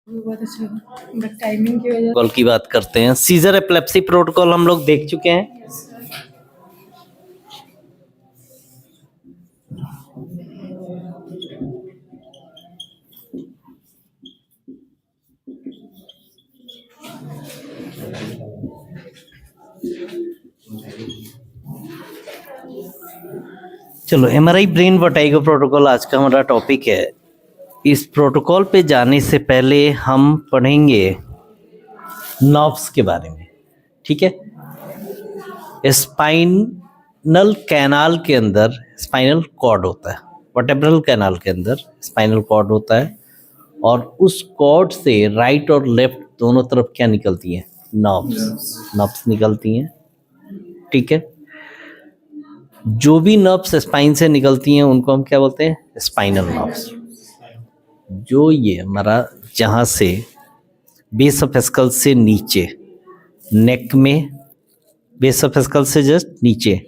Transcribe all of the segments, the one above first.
बहुत अच्छा था, बट टाइमिंग की वजह प्रोटोकॉल की बात करते हैं। सीजर एपिलेप्सी प्रोटोकॉल हम लोग देख चुके हैं। चलो, एमआरआई ब्रेन वर्टाइगो प्रोटोकॉल आज का हमारा टॉपिक है। इस प्रोटोकॉल पे जाने से पहले हम पढ़ेंगे नर्व्स के बारे में, ठीक है। स्पाइनल कैनाल के अंदर स्पाइनल कॉर्ड होता है, वर्टेब्रल कैनाल के अंदर स्पाइनल कॉर्ड होता है, और उस कॉर्ड से राइट और लेफ्ट दोनों तरफ क्या निकलती हैं? नर्व्स निकलती हैं, ठीक है। जो भी नर्व्स स्पाइन से निकलती हैं उनको हम क्या बोलते हैं? Spinal nerves. जो ये हमारा जहाँ से बेस ऑफ स्कल से नीचे नेक में, बेस ऑफ स्कल से जस्ट नीचे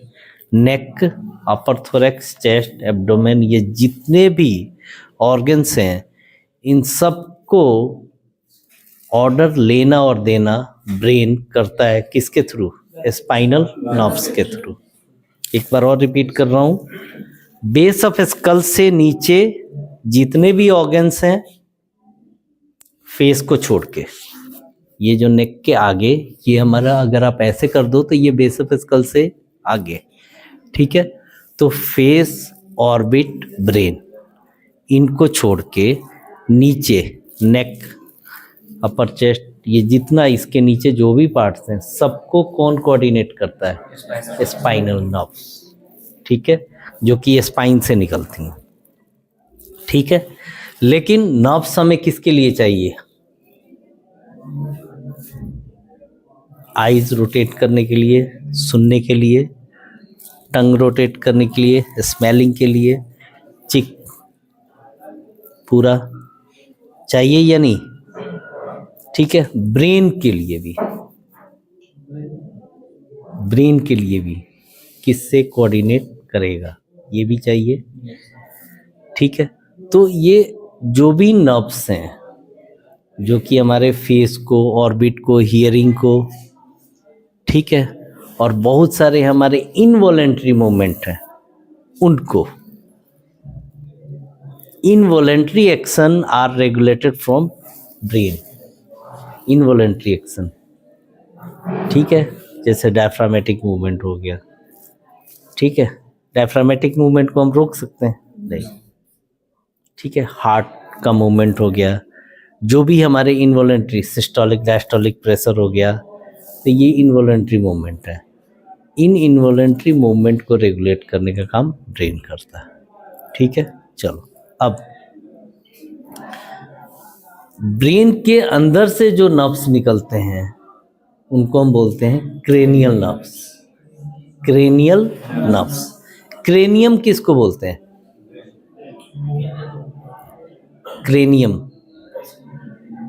नेक, अपर थोरैक्स, चेस्ट, एब्डोमेन, ये जितने भी ऑर्गन्स हैं इन सब को ऑर्डर लेना और देना ब्रेन करता है किसके थ्रू? स्पाइनल नर्व्स के थ्रू। एक बार और रिपीट कर रहा हूँ, बेस ऑफ स्कल से नीचे जितने भी ऑर्गन्स हैं फेस को छोड़ के, ये जो नेक के आगे, ये हमारा अगर आप ऐसे कर दो तो ये बेस ऑफ स्कल से आगे, ठीक है। तो फेस, ऑर्बिट, ब्रेन, इनको छोड़ के नीचे नेक, अपर चेस्ट, ये जितना इसके नीचे जो भी पार्ट्स हैं सबको कौन कोऑर्डिनेट करता है? स्पाइनल नर्व्स, ठीक है, जो कि स्पाइन से निकलती हैं, ठीक है। लेकिन नर्व्स हमें किसके लिए चाहिए? आईज रोटेट करने के लिए, सुनने के लिए, टंग रोटेट करने के लिए, स्मेलिंग के लिए, चिक पूरा चाहिए या नहीं? ठीक है। ब्रेन के लिए भी, ब्रेन के लिए भी किससे कोऑर्डिनेट करेगा? ये भी चाहिए, ठीक है। तो ये जो भी नर्व्स हैं जो कि हमारे फेस को, ऑर्बिट को, हियरिंग को, ठीक है, और बहुत सारे हमारे इनवॉलेंट्री मूवमेंट हैं उनको, involuntary action are regulated from brain. Involuntary action, ठीक है, जैसे डायफ्रामेटिक मूवमेंट हो गया, ठीक है। डायफ्रामेटिक मूवमेंट को हम रोक सकते हैं? नहीं, ठीक है। हार्ट का मूवमेंट हो गया, जो भी हमारे इनवॉलेंट्री, सिस्टोलिक डायस्टोलिक प्रेशर हो गया, तो ये इनवॉलेंट्री मूवमेंट है। इन इनवॉलेंट्री मूवमेंट को रेगुलेट करने का काम ब्रेन करता है, ठीक है। चलो, अब ब्रेन के अंदर से जो नर्व्स निकलते हैं उनको हम बोलते हैं cranial nerves. Cranial nerves. Cranium किसको बोलते हैं? क्रेनियम,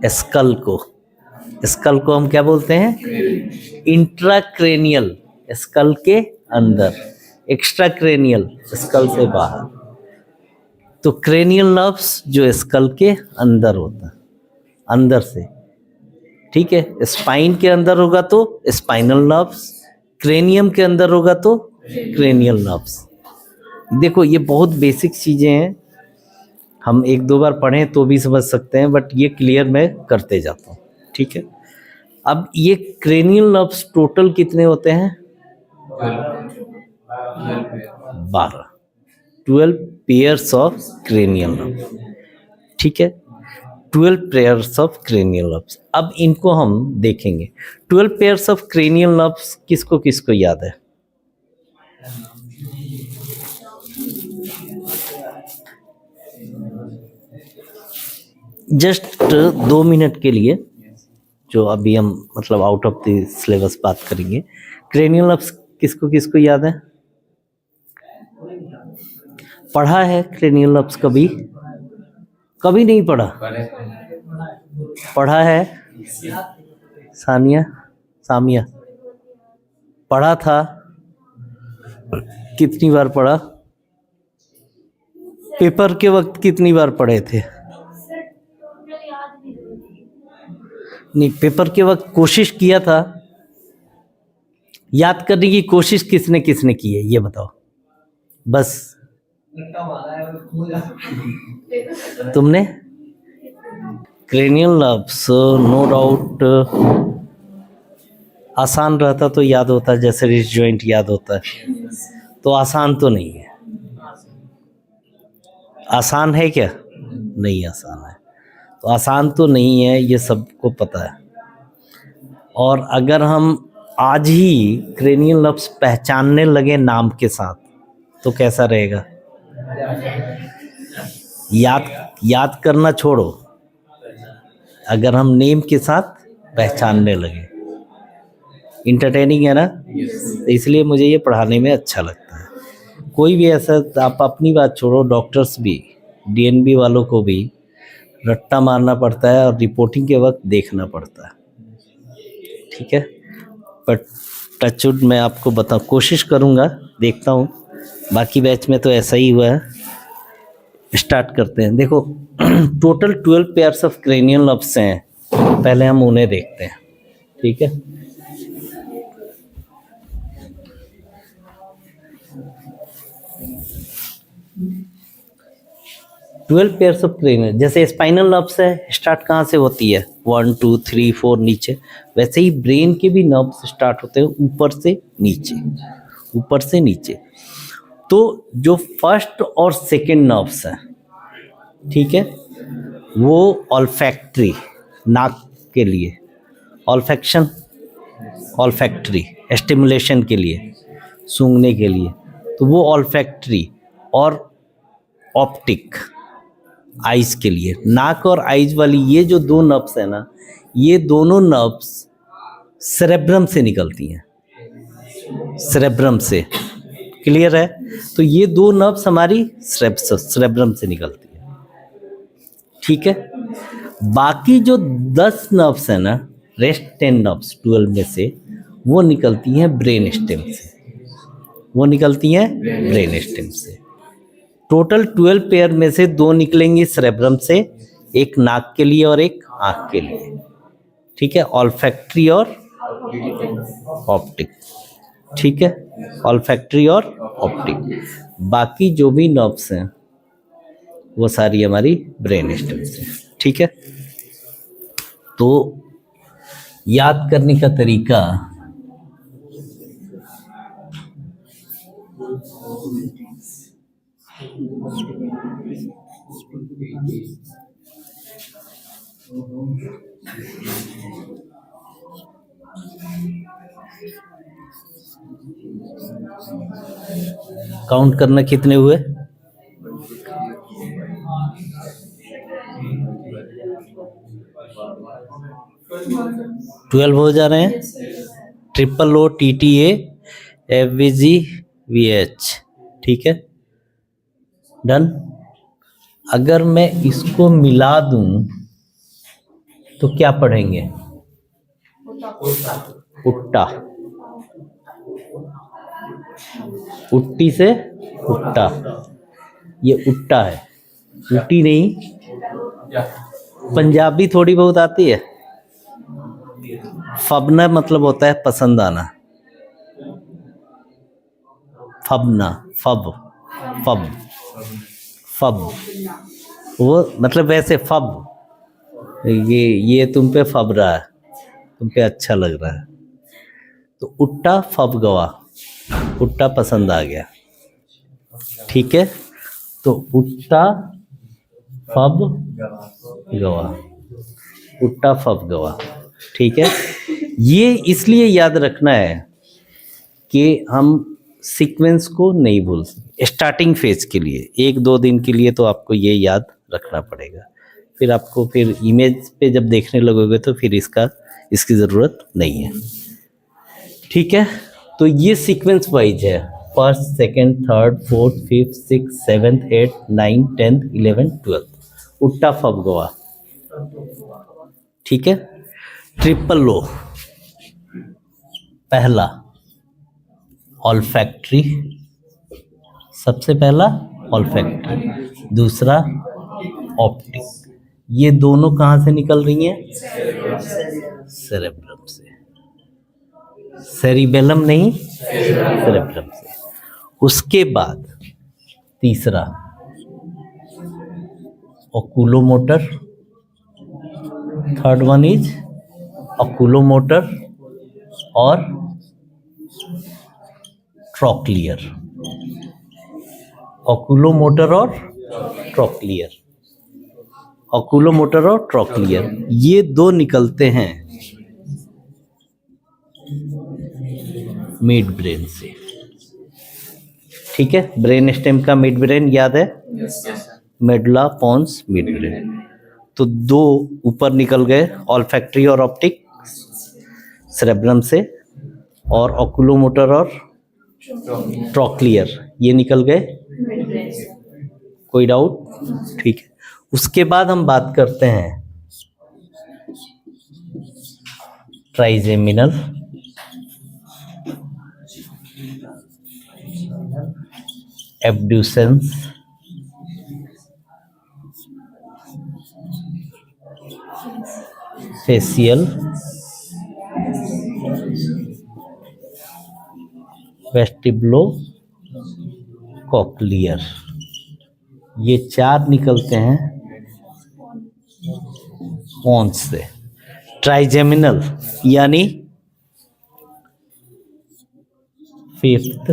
स्कल को। स्कल को हम क्या बोलते हैं? इंट्राक्रेनियल, स्कल के अंदर, एक्स्ट्राक्रेनियल, स्कल से बाहर। तो क्रेनियल नर्व्स जो स्कल के अंदर होता है, अंदर से, ठीक है। स्पाइन के अंदर होगा तो स्पाइनल नर्व्स, क्रेनियम के अंदर होगा तो क्रेनियल नर्व्स। देखो, ये बहुत बेसिक चीज़ें हैं, हम एक दो बार पढ़ें तो भी समझ सकते हैं, बट ये क्लियर मैं करते जाता हूँ, ठीक है। अब ये क्रेनियल नर्व्स टोटल कितने होते हैं? 12, 12 पेयर्स ऑफ क्रेनियल नर्व, ठीक है। 12 पेयर्स ऑफ क्रेनियल नर्व्स। अब इनको हम देखेंगे। 12 पेयर्स ऑफ क्रेनियल नर्व्स किसको किसको याद है? जस्ट 2 मिनट के लिए, जो अभी हम मतलब आउट ऑफ द सिलेबस बात करेंगे, क्रेनियल नर्व्स किसको किसको याद है? पढ़ा है क्रेनियल नर्व्स कभी? कभी नहीं पढ़ा? पढ़ा है? सानिया, सामिया, पढ़ा था? कितनी बार पढ़ा? पेपर के वक्त कितनी बार पढ़े थे? नहीं, पेपर के वक्त कोशिश किया था। याद करने की कोशिश किसने किसने की है ये बताओ बस। तुमने? क्रेनियल नर्व्स नो डाउट आसान रहता तो याद होता, जैसे रिस्ट जॉइंट याद होता है, तो आसान तो नहीं है। आसान है क्या? नहीं आसान है। तो आसान तो नहीं है, ये सबको पता है। और अगर हम आज ही क्रेनियल नर्व्स पहचानने लगे नाम के साथ तो कैसा रहेगा? याद करना छोड़ो, अगर हम नेम के साथ पहचानने लगे, इंटरटेनिंग है ना? तो इसलिए मुझे ये पढ़ाने में अच्छा लगता है। कोई भी ऐसा, आप अपनी बात छोड़ो, डॉक्टर्स भी, डीएनबी वालों को भी रट्टा मारना पड़ता है और रिपोर्टिंग के वक्त देखना पड़ता है, ठीक है। बट टचवुड मैं आपको कोशिश करूँगा, देखता हूँ। बाकी बैच में तो ऐसा ही हुआ है। स्टार्ट करते हैं। देखो total 12 pairs of cranial nerves हैं, पहले हम उन्हें देखते हैं, ठीक है। ट्वेल्व पेयर्स ऑफ क्रेनियल, जैसे स्पाइनल नर्व्स है, स्टार्ट कहाँ से होती है? 1 2 3 4 नीचे। वैसे ही ब्रेन के भी नर्व्स स्टार्ट होते हैं ऊपर से नीचे, ऊपर से नीचे। तो जो फर्स्ट और सेकंड नर्व्स हैं, ठीक है, वो ऑल्फैक्टरी, नाक के लिए, ऑल्फैक्शन, ऑल्फैक्टरी स्टिमुलेशन के लिए, सूंघने के लिए, तो वो ऑल्फैक्टरी, और ऑप्टिक आइज के लिए। नाक और आइज वाली ये जो दो नर्व्स है ना, ये दोनों नर्व्स सेरेब्रम से निकलती हैं, सेरेब्रम से, क्लियर है? तो ये दो नर्व्स हमारी सेरेब्रम से निकलती है, ठीक है। बाकी जो 10 नर्व्स है ना, रेस्ट 10 नर्व्स 12 में से, वो निकलती हैं ब्रेन स्टेम से, वो निकलती हैं ब्रेन स्टेम से। टोटल 12 पेयर में से 2 निकलेंगी सेरेब्रम से, एक नाक के लिए और एक आँख के लिए, ठीक है, ऑल्फैक्टरी और ऑप्टिक, ठीक है, ऑल्फैक्टरी और ऑप्टिक। बाकी जो भी नर्व्स हैं वो सारी हमारी ब्रेन स्टेम से, ठीक है। तो याद करने का तरीका, काउंट करना कितने हुए? 12 हो जा रहे हैं। Triple O T T A F V G V H, ठीक है, डन। अगर मैं इसको मिला दूं तो क्या पढ़ेंगे? उट्टा, उट्टी से उट्टा, ये उट्टा है, उट्टी नहीं। पंजाबी थोड़ी बहुत आती है। फबना मतलब होता है पसंद आना, फबना, फब, फब, फब, वो मतलब वैसे फब, ये तुम पे फब रहा है, तुम पे अच्छा लग रहा है, तो उट्टा फब गवा, उट्टा पसंद आ गया, ठीक है। तो उट्टा फब गवा, उट्टा फब गवा, ठीक है। ये इसलिए याद रखना है कि हम सीक्वेंस को नहीं भूल सकते। स्टार्टिंग फेज के लिए 1-2 दिन के लिए तो आपको ये याद रखना पड़ेगा, फिर आपको फिर इमेज पे जब देखने लगोगे तो फिर इसकी ज़रूरत नहीं है, ठीक है। तो ये सीक्वेंस वाइज है, 1st, 2nd, 3rd, 4th, 5th, 6th, 7th, 8th, 9th, 10th, 11th, 12th, उट्टा फब गवा, ठीक है। ट्रिपल लो, पहला ऑल्फैक्टरी, सबसे पहला ऑल्फैक्टरी, दूसरा ऑप्टिक, ये दोनों कहाँ से निकल रही हैं? सेरेब्रम से, सेरिबेलम नहीं, सेरेब्रम से। उसके बाद तीसरा oculomotor, third one is oculomotor और ट्रॉक्लियर। ओकुलोमोटर और ट्रॉक्लियर, ओकुलोमोटर और ट्रॉक्लियर, ये दो निकलते हैं मिड ब्रेन से। ठीक है, ब्रेन स्टेम का मिड ब्रेन याद है? Medulla pons mid brain. तो दो ऊपर निकल गए, ऑल्फैक्टरी और ऑप्टिक सेरेब्रम से, और ओकुलोमोटर और ट्रॉक्लियर ये निकल गए। कोई डाउट? ठीक है। उसके बाद हम बात करते हैं trigeminal, abducens, facial, vestibulo cochlear, ये चार निकलते हैं पोन्स से। ट्राइजेमिनल यानी fifth,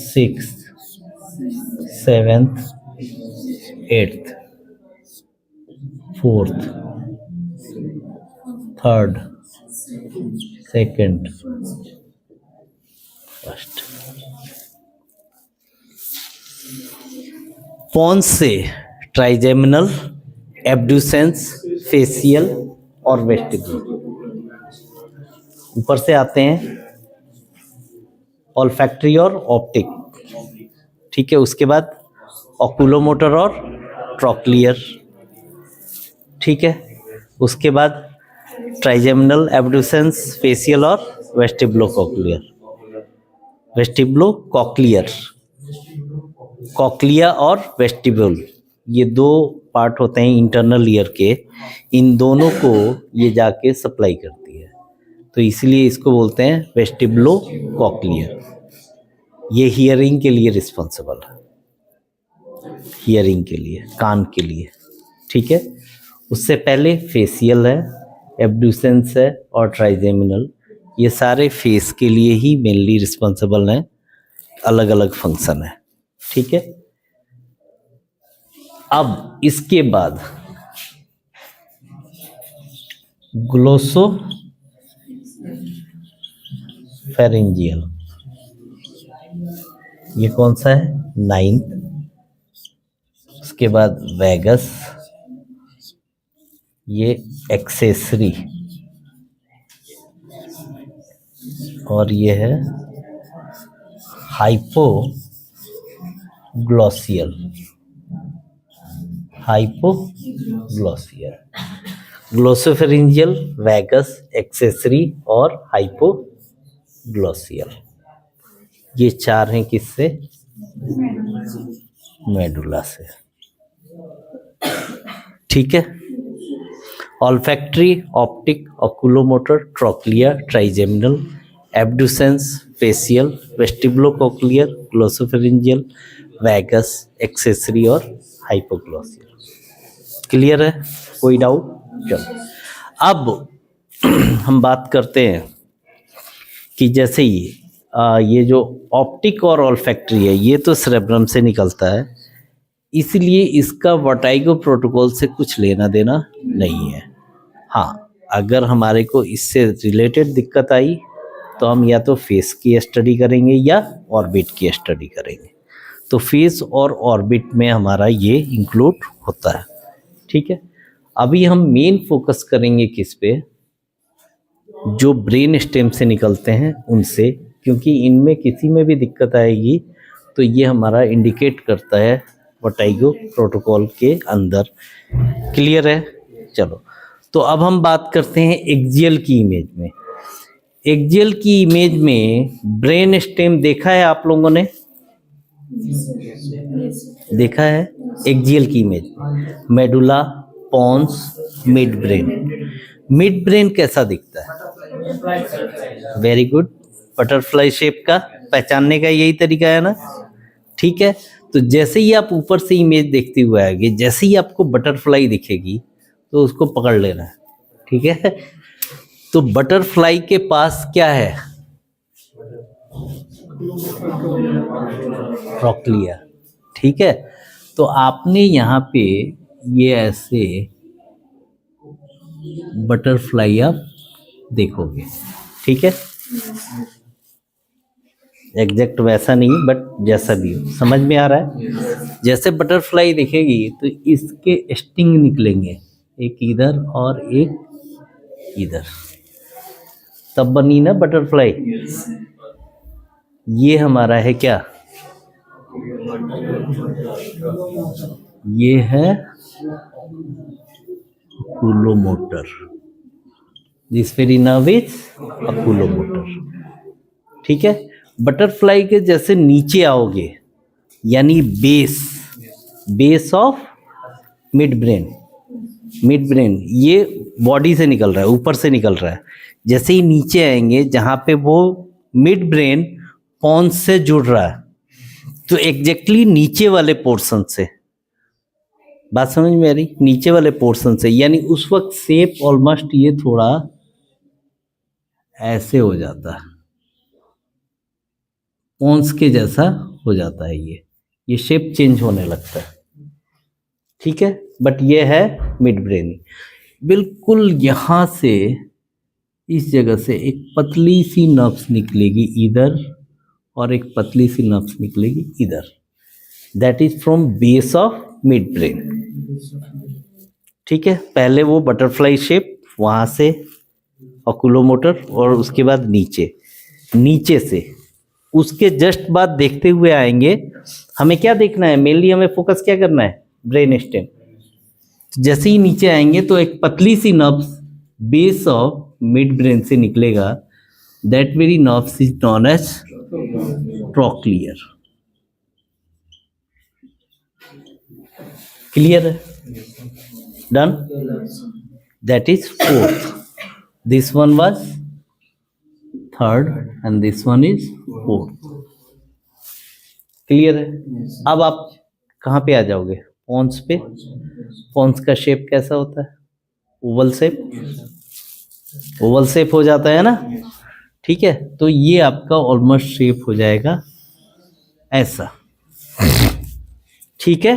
sixth, seventh, eighth, fourth, third, second, first. Pons से ट्राइजेमिनल, एब्ड्यूसेंस, फेशियल और वेस्टिबुलर। ऊपर से आते हैं ऑल्फैक्टरी और ऑप्टिक। ठीक है, उसके बाद ओकुलोमोटर और ट्रॉक्लियर। ठीक है, उसके बाद ट्राइजेमिनल, एब्ड्यूसेंस, फेशियल और वेस्टिबुलो कॉक्लियर। वेस्टिबुलो कॉक्लियर, कॉक्लिया और वेस्टिब्यूल, ये दो पार्ट होते हैं इंटरनल ईयर के। इन दोनों को ये जाके सप्लाई करती है, तो इसलिए इसको बोलते हैं वेस्टिबुलो कॉक्लियर। ये हियरिंग के लिए रिस्पॉन्सिबल है, हियरिंग के लिए, कान के लिए। ठीक है, उससे पहले फेशियल है, एब्ड्यूसेंस है और ट्राइजेमिनल, ये सारे फेस के लिए ही मेनली रिस्पॉन्सिबल हैं, अलग अलग फंक्शन है। ठीक है, अब इसके बाद ग्लोसो फेरिंजियल, ये कौन सा है? नाइन्थ। उसके बाद वेगस, ये एक्सेसरी, और ये है हाइपोग्लॉसियल, हाइपोग्लॉसियल। ग्लोसोफेरिंजियल, वेगस, एक्सेसरी और हाइपोग्लॉसियल, ये चार हैं किससे? मेडुला से। ठीक है, olfactory, optic, oculomotor, trochlear, trigeminal, abducens, facial, vestibulocochlear, glossopharyngeal, vagus, accessory और हाइपोग्लॉसियल। क्लियर है? कोई डाउट? चलो, अब हम बात करते हैं कि जैसे ये जो ऑप्टिक और ऑल्फैक्टरी है, ये तो सेरेब्रम से निकलता है, इसलिए इसका वर्टाइगो प्रोटोकॉल से कुछ लेना देना नहीं है। हाँ, अगर हमारे को इससे रिलेटेड दिक्कत आई तो हम या तो फेस की स्टडी करेंगे या ऑर्बिट की स्टडी करेंगे। तो फेस और ऑर्बिट में हमारा ये इंक्लूड होता है। ठीक है, अभी हम मेन फोकस करेंगे किस पे? जो ब्रेन स्टेम से निकलते हैं उनसे, क्योंकि इनमें किसी में भी दिक्कत आएगी तो ये हमारा इंडिकेट करता है वर्टाइगो प्रोटोकॉल के अंदर। क्लियर है? चलो, तो अब हम बात करते हैं एक्सियल की इमेज में। एक्सियल की इमेज में ब्रेन स्टेम देखा है आप लोगों ने? देखा है? एक्जियल की image, medulla, pons, mid brain. Mid brain कैसा दिखता है? वेरी गुड, बटरफ्लाई शेप का पहचानने का यही तरीका है ना, ठीक है। तो जैसे ही आप ऊपर से इमेज देखते हुए आएंगे, जैसे ही आपको बटरफ्लाई दिखेगी तो उसको पकड़ लेना है, ठीक है। तो बटरफ्लाई के पास क्या है? ट्रॉक्लिया, ठीक है। तो आपने यहाँ पे ये ऐसे बटरफ्लाई आप देखोगे, ठीक है। एग्जैक्ट वैसा नहीं, बट जैसा भी हो, समझ में आ रहा है। जैसे बटरफ्लाई दिखेगी तो इसके स्टिंग निकलेंगे, एक इधर और एक इधर, तब बनी ना बटरफ्लाई। ये हमारा है क्या? ये है अकुलोमोटर। दिस वेरी नर्व इज अकुलोमोटर, ठीक है। बटरफ्लाई के जैसे नीचे आओगे, यानी base of mid brain. Mid brain ये बॉडी से निकल रहा है, ऊपर से निकल रहा है। जैसे ही नीचे आएंगे जहाँ पे वो मिड ब्रेन पॉन्स से जुड़ रहा है, तो एग्जैक्टली नीचे वाले पोर्शन से, बात समझ में आ रही? नीचे वाले पोर्शन से, यानी उस वक्त शेप ऑलमोस्ट ये थोड़ा ऐसे हो जाता है, पॉन्स के जैसा हो जाता है। ये शेप चेंज होने लगता है, ठीक है। बट ये है मिड ब्रेन। बिल्कुल यहाँ से, इस जगह से एक पतली सी नर्व्स निकलेगी इधर, और एक पतली सी नर्व्स निकलेगी इधर। That is from base of mid brain, ठीक है। पहले वो बटरफ्लाई शेप, वहाँ से ऑकुलोमोटर, और उसके बाद नीचे से उसके जस्ट बाद देखते हुए आएंगे। हमें क्या देखना है? मेनली हमें फोकस क्या करना है? Brain stem. जैसे ही नीचे आएंगे तो एक पतली सी nerves base of mid brain से निकलेगा। That very nerves is known as trochlear. Clear है? Done? That is fourth. This one was third and this one is fourth. Clear है? अब आप कहाँ पे आ जाओगे? पॉन्स पे। पॉन्स का शेप कैसा होता है? Oval shape. ओवल शेप हो जाता है ना, ठीक है। तो ये आपका ऑलमोस्ट शेप हो जाएगा ऐसा, ठीक है।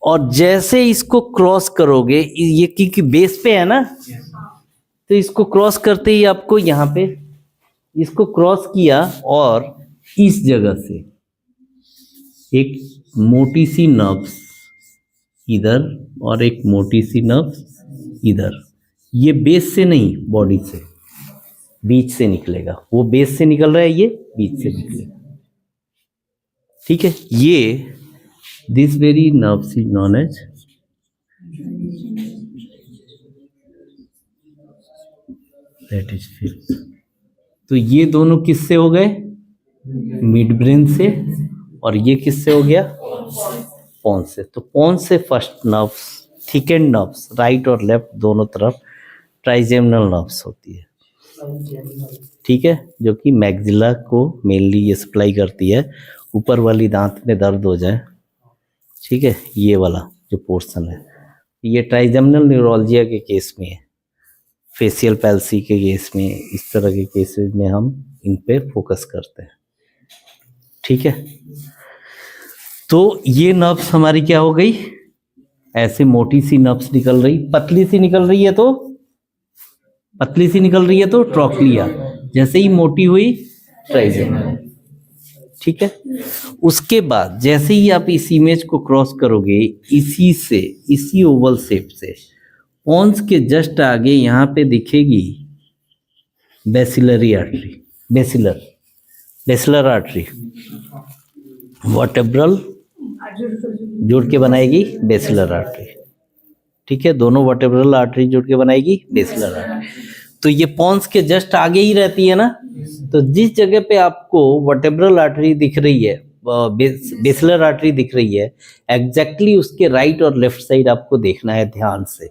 और जैसे इसको क्रॉस करोगे, ये क्योंकि बेस पे है ना, तो इसको क्रॉस करते ही आपको यहाँ पे इसको क्रॉस किया, और इस जगह से एक मोटी सी नर्व्स इधर और एक मोटी सी नर्व्स इधर। ये बेस से नहीं, बॉडी से, बीच से निकलेगा। वो बेस से निकल रहा है, ये बीच से निकलेगा, ठीक है। ये this very nerves is known as that is fifth. तो ये दोनों किससे हो गए? मिड ब्रेन से। और ये किससे हो गया? पॉन्स से। तो पॉन्स से first nerves, thickened nerves, right और लेफ्ट दोनों तरफ ट्राइजेमिनल नर्व्स होती है, ठीक है, जो कि मैग्जिला को मेनली ये सप्लाई करती है। ऊपर वाली दांत में दर्द हो जाए, ठीक है, ये वाला जो पोर्शन है, ये ट्राइजेमिनल न्यूरोलजिया के केस में है। फेशियल पैल्सी के केस में, इस तरह के केसेस में हम इन पे फोकस करते हैं, ठीक है। तो ये नर्व्स हमारी क्या हो गई? ऐसे मोटी सी नर्व्स निकल रही, पतली सी निकल रही है तो ट्रॉक्लिया। जैसे ही मोटी हुई, ट्राइजेमिनल, ठीक है। उसके बाद जैसे ही आप इस इमेज को क्रॉस करोगे, इसी ओवल शेप से पॉन्स के जस्ट आगे यहाँ पे दिखेगी bacillary artery, basilar artery vertebral जुड़ के बनाएगी बेसिलर आर्टरी, ठीक है। दोनों वर्टेब्रल आर्टरी जुड़ के बनाएगी बेसिलर आर्टरी। तो ये पॉन्स के जस्ट आगे ही रहती है ना, तो जिस जगह पे आपको वर्टेब्रल आर्टरी दिख रही है बेसलर आर्टरी दिख रही है, एग्जैक्टली उसके राइट और लेफ्ट साइड आपको देखना है ध्यान से।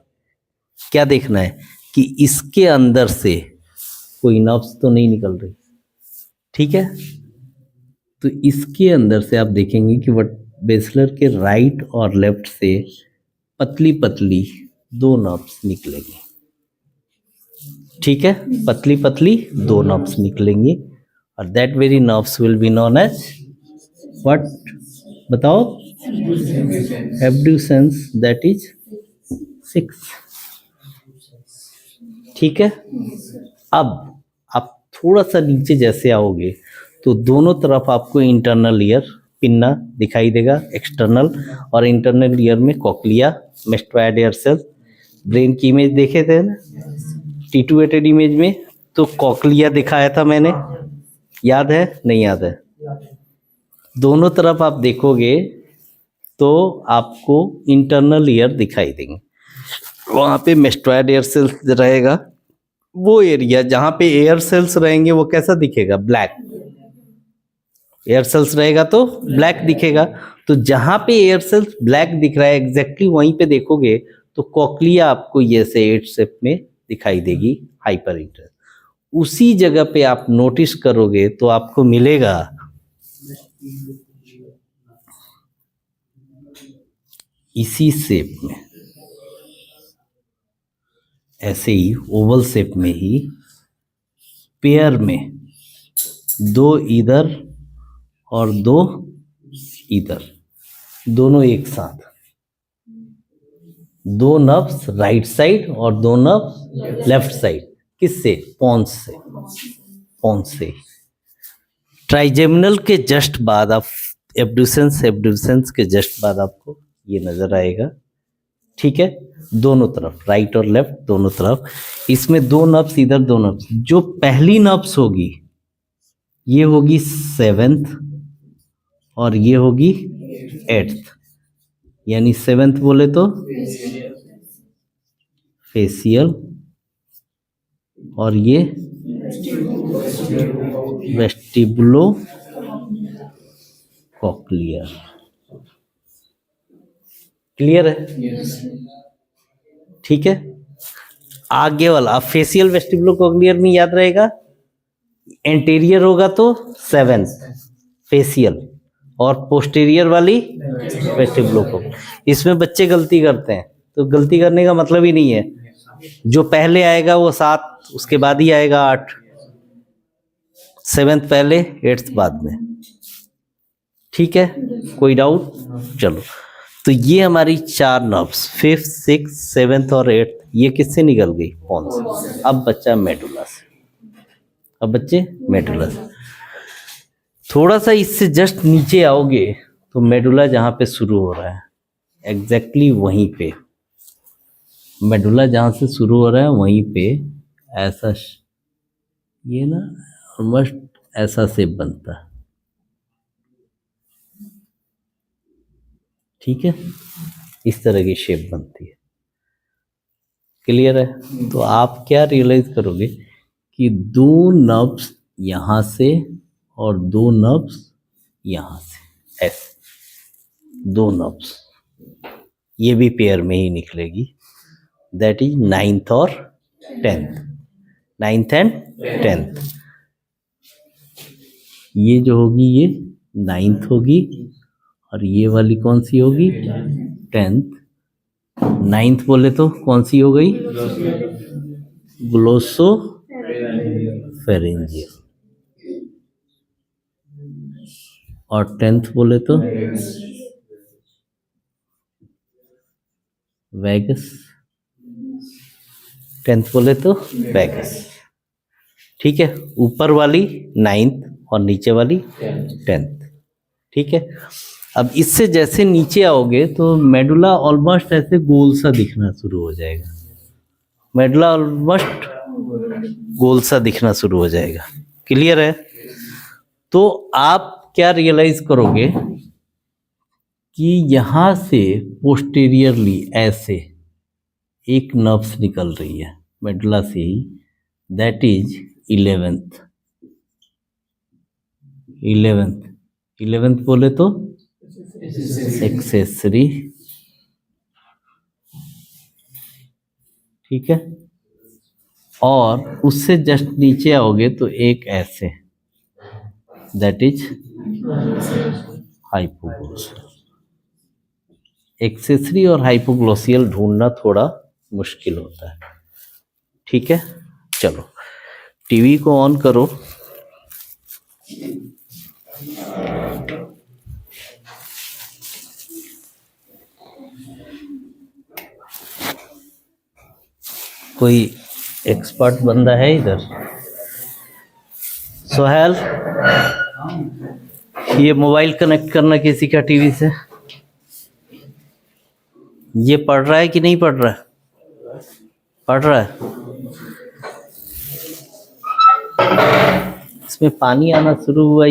क्या देखना है कि इसके अंदर से कोई नर्व्स तो नहीं निकल रही, ठीक है। तो इसके अंदर से आप देखेंगे कि वट बेसलर के राइट और लेफ्ट से पतली पतली दो नर्व्स निकलेंगी, ठीक है। पतली पतली दो नर्व्स निकलेंगी और that very nerves will be known as what, बताओ, एब्ड्यूसेंस, दैट इज 6, ठीक है। अब आप थोड़ा सा नीचे जैसे आओगे तो दोनों तरफ आपको इंटरनल ईयर पिन्ना दिखाई देगा, एक्सटर्नल और इंटरनल ईयर में cochlea, mastoid air cell. Brain की इमेज देखे थे ना टिटुएटेड इमेज में, तो कॉक्लिया दिखाया था मैंने, याद है नहीं याद है? दोनों तरफ आप देखोगे तो आपको इंटरनल ईयर दिखाई देंगे, वहाँ पे मेस्टोइड एयर सेल्स रहेगा। वो एरिया जहाँ पे एयर सेल्स रहेंगे वो कैसा दिखेगा, ब्लैक। एयर सेल्स रहेगा तो ब्लैक दिखेगा। तो जहाँ पे एयर सेल्स ब्लैक दिख रहा है एग्जैक्टली वहीं पे देखोगे तो कॉक्लिया आपको ये से 8 शेप में दिखाई देगी, हाइपर इंटरेस्ट। उसी जगह पे आप नोटिस करोगे तो आपको मिलेगा इसी शेप में, ऐसे ही ओवल शेप में ही पेयर में दो इधर और दो इधर, दोनों एक साथ, दो नर्व्स राइट साइड और दो नर्व्स लेफ्ट साइड। किससे? पॉन्स से, पॉन्स से। ट्राइजेमिनल के जस्ट बाद आप एब्ड्यूसेंस, एब्ड्यूसेंस के जस्ट बाद आपको ये नजर आएगा, ठीक है। दोनों तरफ राइट और लेफ्ट दोनों तरफ, इसमें दो नर्व्स इधर, दो नर्व्स। जो पहली नर्व्स होगी ये होगी 7th और ये होगी 8th, यानी 7th बोले तो फेशियल और ये वेस्टिबुलो कॉक्लियर। क्लियर है? ठीक है। आगे वाला अब फेशियल वेस्टिबुलो कॉक्लियर में याद रहेगा, एंटीरियर होगा तो 7th फेशियल और पोस्टीरियर वाली वेस्टिबुलो कॉक्लियर। इसमें बच्चे गलती करते हैं, तो गलती करने का मतलब ही नहीं है, जो पहले आएगा वो 7, उसके बाद ही आएगा 8, 7th पहले 8th बाद में, ठीक है। कोई डाउट? चलो, तो ये हमारी 4 नर्व्स 5th 6th 7th और 8th ये किससे निकल गई? पॉन्स से। अब बच्चा मेडुला से, अब बच्चे मेडुला से। थोड़ा सा इससे जस्ट नीचे आओगे तो मेडुला जहाँ पे शुरू हो रहा है एग्जैक्टली वहीं पे, मेडुला जहाँ से शुरू हो रहा है वहीं पे ऐसा ये ना ऑलमोस्ट ऐसा शेप बनता है, ठीक है। इस तरह की शेप बनती है। क्लियर है? तो आप क्या रियलाइज करोगे कि दो नर्व्स यहाँ से और दो नर्व्स यहाँ से, ऐसे दो नर्व्स, ये भी पेयर में ही निकलेगी, दैट इज 9th और 10th, 9th एंड 10th। ये जो होगी ये 9th होगी और ये वाली कौन सी होगी? 10th। 9th बोले तो कौन सी हो गई? Glosso pharyngeal. और 10th बोले तो वैगस, 10th बोले तो वैगस, ठीक है। ऊपर वाली 9th और नीचे वाली 10th, ठीक है। अब इससे जैसे नीचे आओगे तो मेडुला ऑलमोस्ट ऐसे गोल सा दिखना शुरू हो जाएगा, मेडुला ऑलमोस्ट गोल सा दिखना शुरू हो जाएगा। क्लियर है? तो आप क्या रियलाइज करोगे कि यहां से पोस्टीरियरली ऐसे एक नर्व्स निकल रही है मेडुला से ही, दैट इज 11th। 11th बोले तो एक्सेसरी, ठीक है। और उससे जस्ट नीचे आओगे तो एक ऐसे, दैट इज हाइपोग्लोसियल। एक्सेसरी और हाइपोग्लोसियल ढूंढना थोड़ा मुश्किल होता है, ठीक है। चलो टीवी को ऑन करो। कोई एक्सपर्ट बंदा है इधर? सोहेल, ये मोबाइल कनेक्ट करना किसी का टीवी से, ये पढ़ रहा है कि नहीं पढ़ रहा है? पढ़ रहा है। इसमें पानी आना शुरू हुआ।